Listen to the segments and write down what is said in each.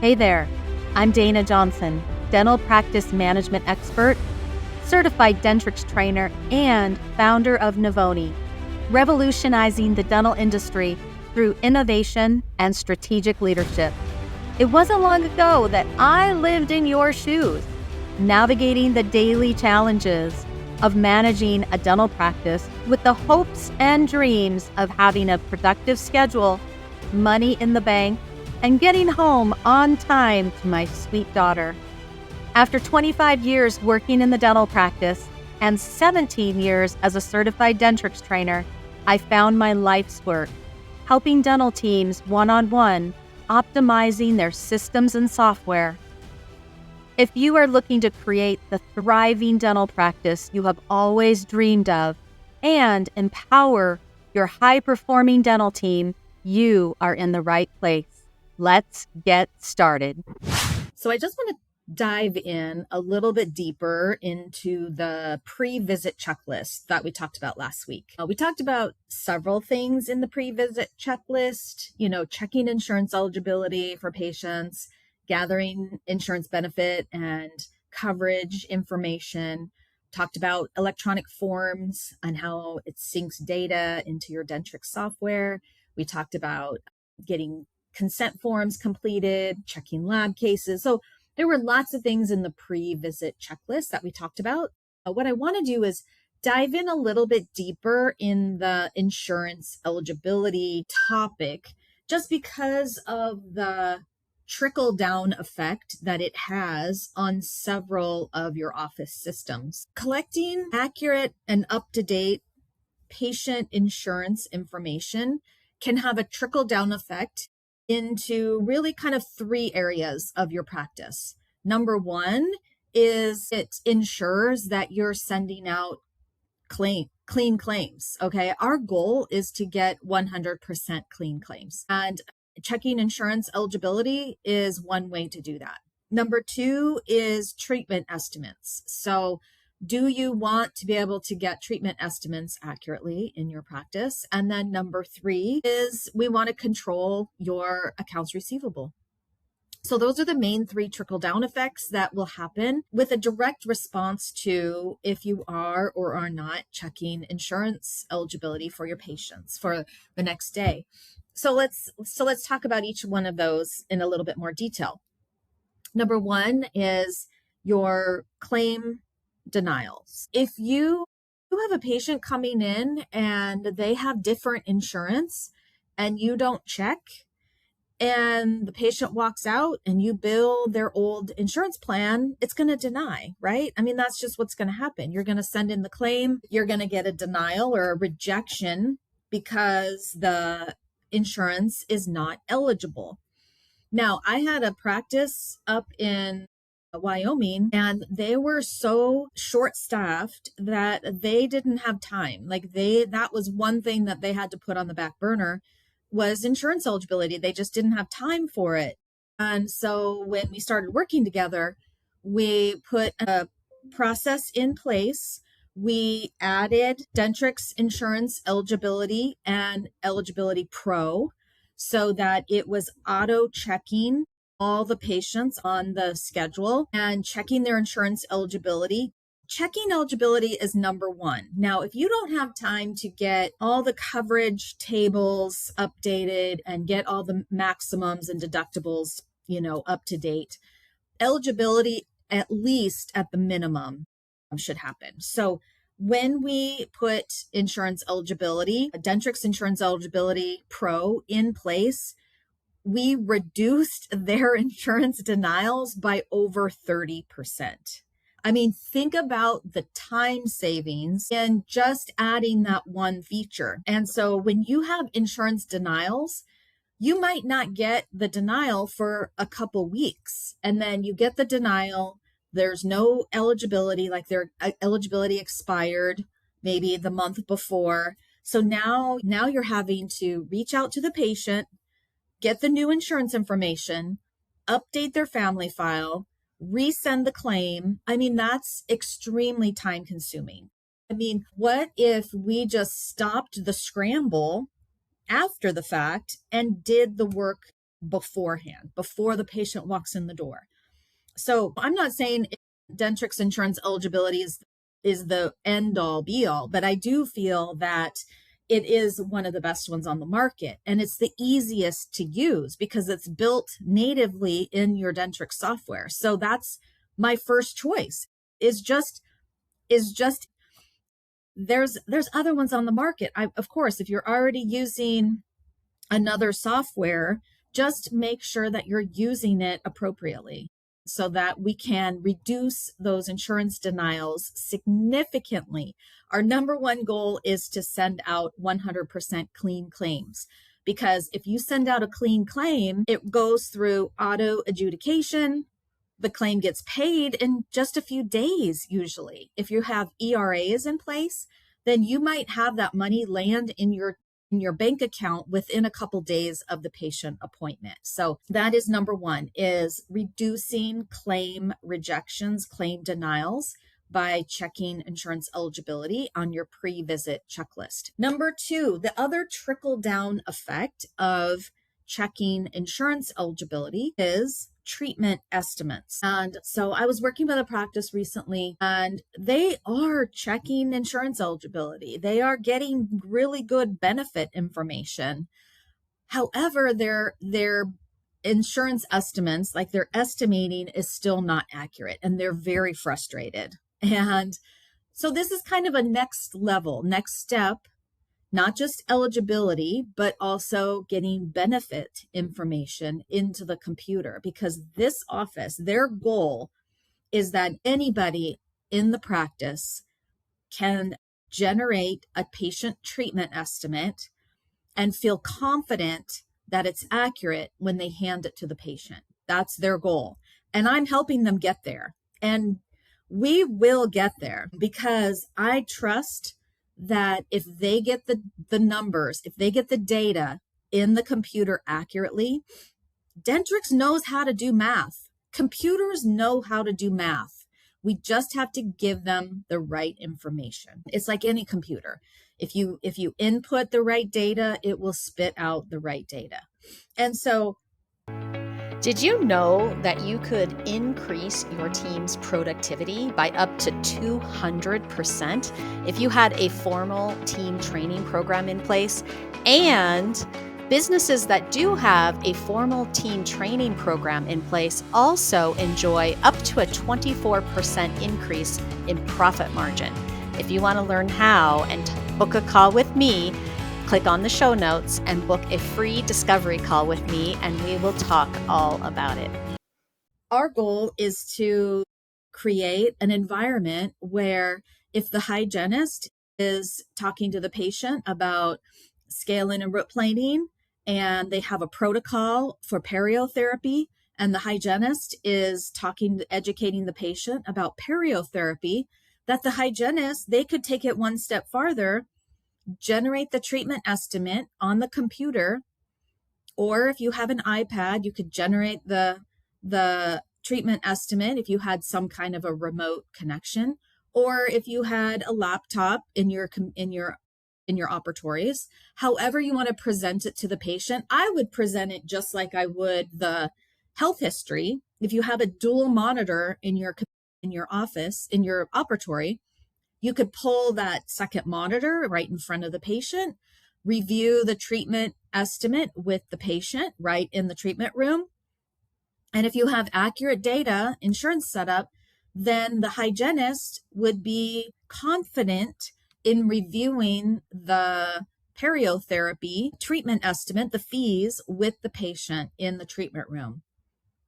Hey there, I'm Dayna Johnson, dental practice management expert, certified Dentrix trainer, and founder of Navoni, revolutionizing the dental industry through innovation and strategic leadership. It wasn't long ago that I lived in your shoes, navigating the daily challenges of managing a dental practice with the hopes and dreams of having a productive schedule, money in the bank, and getting home on time to my sweet daughter. After 25 years working in the dental practice and 17 years as a certified Dentrix trainer, I found my life's work, helping dental teams one-on-one, optimizing their systems and software. If you are looking to create the thriving dental practice you have always dreamed of and empower your high-performing dental team, you are in the right place. Let's get started. So I just want to dive in a little bit deeper into the pre-visit checklist that we talked about last week. We talked about several things in the pre-visit checklist, checking insurance eligibility for patients, gathering insurance benefit and coverage information, talked about electronic forms and how it syncs data into your Dentrix software. We talked about getting consent forms completed, checking lab cases. So there were lots of things in the pre-visit checklist that we talked about. What I want to do is dive in a little bit deeper in the insurance eligibility topic, just because of the trickle down effect that it has on several of your office systems. Collecting accurate and up-to-date patient insurance information can have a trickle down effect into really kind of three areas of your practice. Number one is it ensures that you're sending out clean claims. Okay. Our goal is to get 100% clean claims, and checking insurance eligibility is one way to do that. Number two is treatment estimates. So do you want to be able to get treatment estimates accurately in your practice? And then number three is we want to control your accounts receivable. So those are the main three trickle down effects that will happen with a direct response to if you are or are not checking insurance eligibility for your patients for the next day. So let's talk about each one of those in a little bit more detail. Number one is your claim denials. If you have a patient coming in and they have different insurance and you don't check, and the patient walks out and you bill their old insurance plan, it's going to deny, right? I mean, that's just what's going to happen. You're going to send in the claim, you're going to get a denial or a rejection because the insurance is not eligible. Now, I had a practice up in Wyoming, and they were so short-staffed that they didn't have time. That was one thing that they had to put on the back burner was insurance eligibility. They just didn't have time for it. And so when we started working together, we put a process in place. We added Dentrix Insurance Eligibility and Eligibility Pro so that it was auto-checking all the patients on the schedule and checking their insurance eligibility. Checking eligibility is number one. Now, if you don't have time to get all the coverage tables updated and get all the maximums and deductibles, up to date, eligibility, at least at the minimum, should happen. So when we put insurance eligibility, Dentrix Insurance Eligibility Pro in place, we reduced their insurance denials by over 30%. I mean, think about the time savings in just adding that one feature. And so when you have insurance denials, you might not get the denial for a couple weeks. And then you get the denial, there's no eligibility, like their eligibility expired maybe the month before. So now you're having to reach out to the patient, get the new insurance information, update their family file, resend the claim. I mean, that's extremely time consuming. I mean, what if we just stopped the scramble after the fact and did the work beforehand, before the patient walks in the door. So I'm not saying Dentrix insurance eligibility is the end all be all, but I do feel that it is one of the best ones on the market. And it's the easiest to use because it's built natively in your Dentrix software. So that's my first choice is just there's other ones on the market. Of course, if you're already using another software, just make sure that you're using it appropriately so that we can reduce those insurance denials significantly. Our number one goal is to send out 100% clean claims, because if you send out a clean claim, it goes through auto adjudication. The claim gets paid in just a few days, usually. If you have ERAs in place, then you might have that money land in your bank account within a couple days of the patient appointment. So that is number one, is reducing claim rejections, claim denials by checking insurance eligibility on your pre-visit checklist. Number two, the other trickle down effect of checking insurance eligibility is treatment estimates. And so I was working with a practice recently, and they are checking insurance eligibility. They are getting really good benefit information. However, their insurance estimates, like their estimating, is still not accurate, and they're very frustrated. And so this is kind of a next step, not just eligibility, but also getting benefit information into the computer, because this office, their goal is that anybody in the practice can generate a patient treatment estimate and feel confident that it's accurate when they hand it to the patient. That's their goal. And I'm helping them get there. And we will get there, because I trust that if they get the numbers, if they get the data in the computer accurately, Dentrix knows how to do math. Computers know how to do math. We just have to give them the right information. It's like any computer. If you input the right data, it will spit out the right data. And so, did you know that you could increase your team's productivity by up to 200% if you had a formal team training program in place? And businesses that do have a formal team training program in place also enjoy up to a 24% increase in profit margin. If you want to learn how and book a call with me, click on the show notes and book a free discovery call with me, and we will talk all about it. Our goal is to create an environment where if the hygienist is talking to the patient about scaling and root planing, and they have a protocol for periotherapy, and the hygienist is educating the patient about periotherapy, that the hygienist, they could take it one step farther, generate the treatment estimate on the computer, or if you have an iPad, you could generate the treatment estimate if you had some kind of a remote connection, or if you had a laptop in your operatories. However you want to present it to the patient, I would present it just like I would the health history. If you have a dual monitor in your office, in your operatory, you could pull that second monitor right in front of the patient, review the treatment estimate with the patient right in the treatment room. And if you have accurate data, insurance setup, then the hygienist would be confident in reviewing the periotherapy treatment estimate, the fees, with the patient in the treatment room.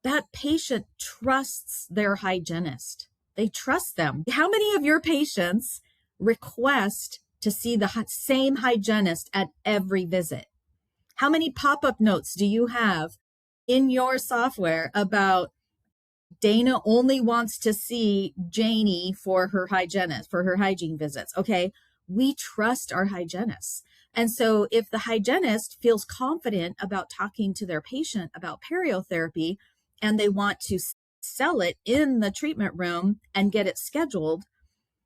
That patient trusts their hygienist. They trust them. How many of your patients request to see the same hygienist at every visit? How many pop-up notes do you have in your software about Dayna only wants to see Janie for her hygienist, for her hygiene visits? Okay, we trust our hygienists. And so if the hygienist feels confident about talking to their patient about periotherapy, and they want to sell it in the treatment room and get it scheduled,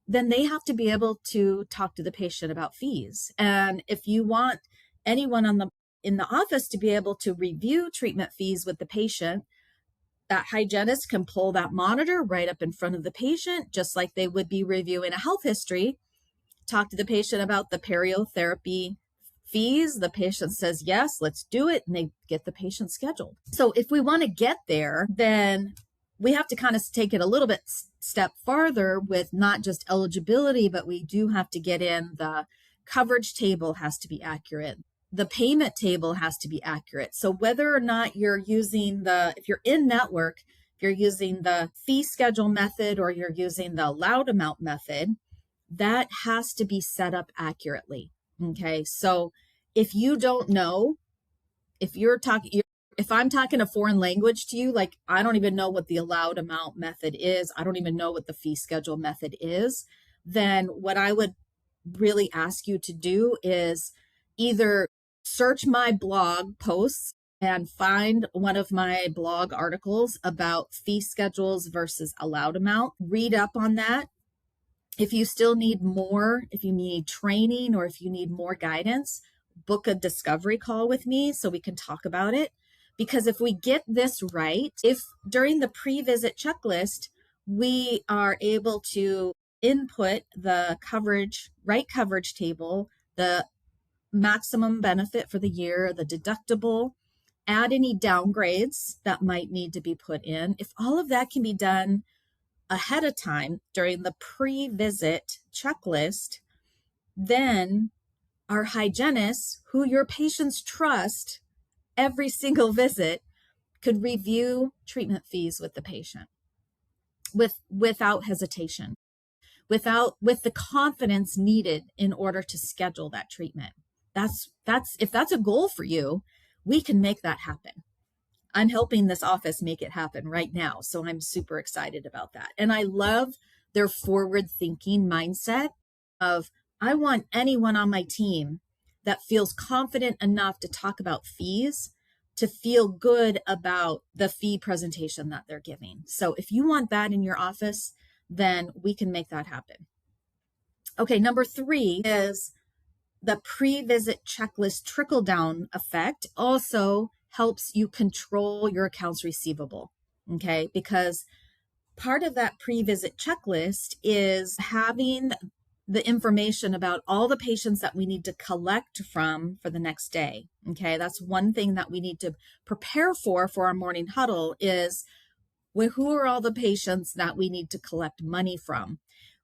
then they have to be able to talk to the patient about fees. And if you want anyone on the in the office to be able to review treatment fees with the patient, that hygienist can pull that monitor right up in front of the patient, just like they would be reviewing a health history, talk to the patient about the periotherapy fees. The patient says, yes, let's do it. And they get the patient scheduled. So if we want to get there, then we have to kind of take it a little bit step farther with not just eligibility, but we do have to get in the coverage table has to be accurate. The payment table has to be accurate. So whether or not you're using if you're in network, if you're using the fee schedule method or you're using the allowed amount method, that has to be set up accurately. Okay. So if you don't know, if I'm talking a foreign language to you, like I don't even know what the allowed amount method is, I don't even know what the fee schedule method is, then what I would really ask you to do is either search my blog posts and find one of my blog articles about fee schedules versus allowed amount. Read up on that. If you still need more, if you need training or if you need more guidance, book a discovery call with me so we can talk about it. Because if we get this right, if during the pre-visit checklist, we are able to input the right coverage table, the maximum benefit for the year, the deductible, add any downgrades that might need to be put in. If all of that can be done ahead of time during the pre-visit checklist, then our hygienists, who your patients trust every single visit, could review treatment fees with the patient without hesitation, with the confidence needed in order to schedule that treatment. If that's a goal for you, we can make that happen. I'm helping this office make it happen right now. So I'm super excited about that. And I love their forward thinking mindset of, I want anyone on my team that feels confident enough to talk about fees to feel good about the fee presentation that they're giving. So if you want that in your office, then we can make that happen. Okay, number 3 is the pre-visit checklist trickle-down effect also helps you control your accounts receivable, okay? Because part of that pre-visit checklist is having the information about all the patients that we need to collect from for the next day, okay? That's one thing that we need to prepare for our morning huddle is who are all the patients that we need to collect money from?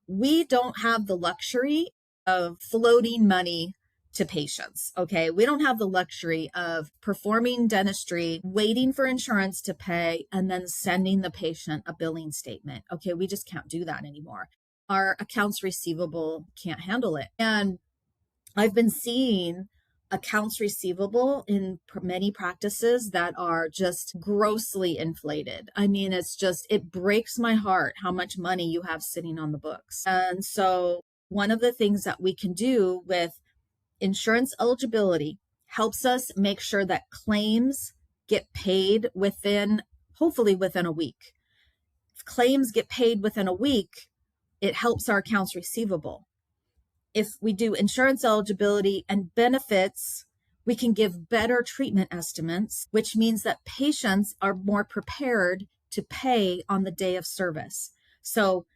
We don't have the luxury of floating money to patients, okay? We don't have the luxury of performing dentistry, waiting for insurance to pay, and then sending the patient a billing statement. Okay, we just can't do that anymore. Our accounts receivable can't handle it. And I've been seeing accounts receivable in many practices that are just grossly inflated. I mean, it breaks my heart how much money you have sitting on the books. And so one of the things that we can do with insurance eligibility helps us make sure that claims get paid hopefully within a week. If claims get paid within a week, it helps our accounts receivable. If we do insurance eligibility and benefits, we can give better treatment estimates, which means that patients are more prepared to pay on the day of service. So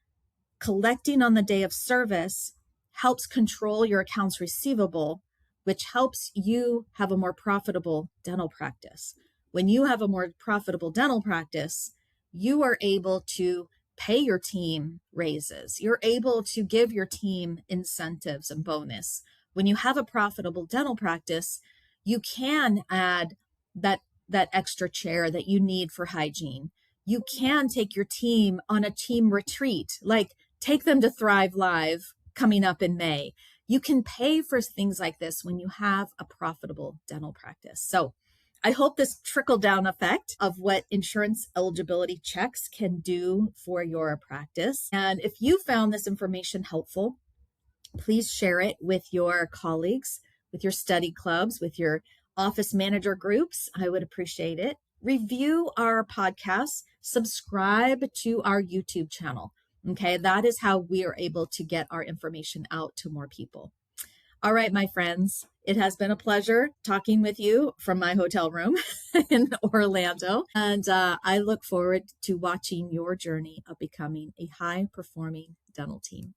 collecting on the day of service helps control your accounts receivable, which helps you have a more profitable dental practice. When you have a more profitable dental practice, you are able to pay your team raises. You're able to give your team incentives and bonus. When you have a profitable dental practice, you can add that extra chair that you need for hygiene. You can take your team on a team retreat, like take them to Thrive Live coming up in May. You can pay for things like this when you have a profitable dental practice. So I hope this trickle-down effect of what insurance eligibility checks can do for your practice. And if you found this information helpful, please share it with your colleagues, with your study clubs, with your office manager groups. I would appreciate it. Review our podcast, subscribe to our YouTube channel. Okay, that is how we are able to get our information out to more people. All right, my friends, it has been a pleasure talking with you from my hotel room in Orlando. And I look forward to watching your journey of becoming a high-performing dental team.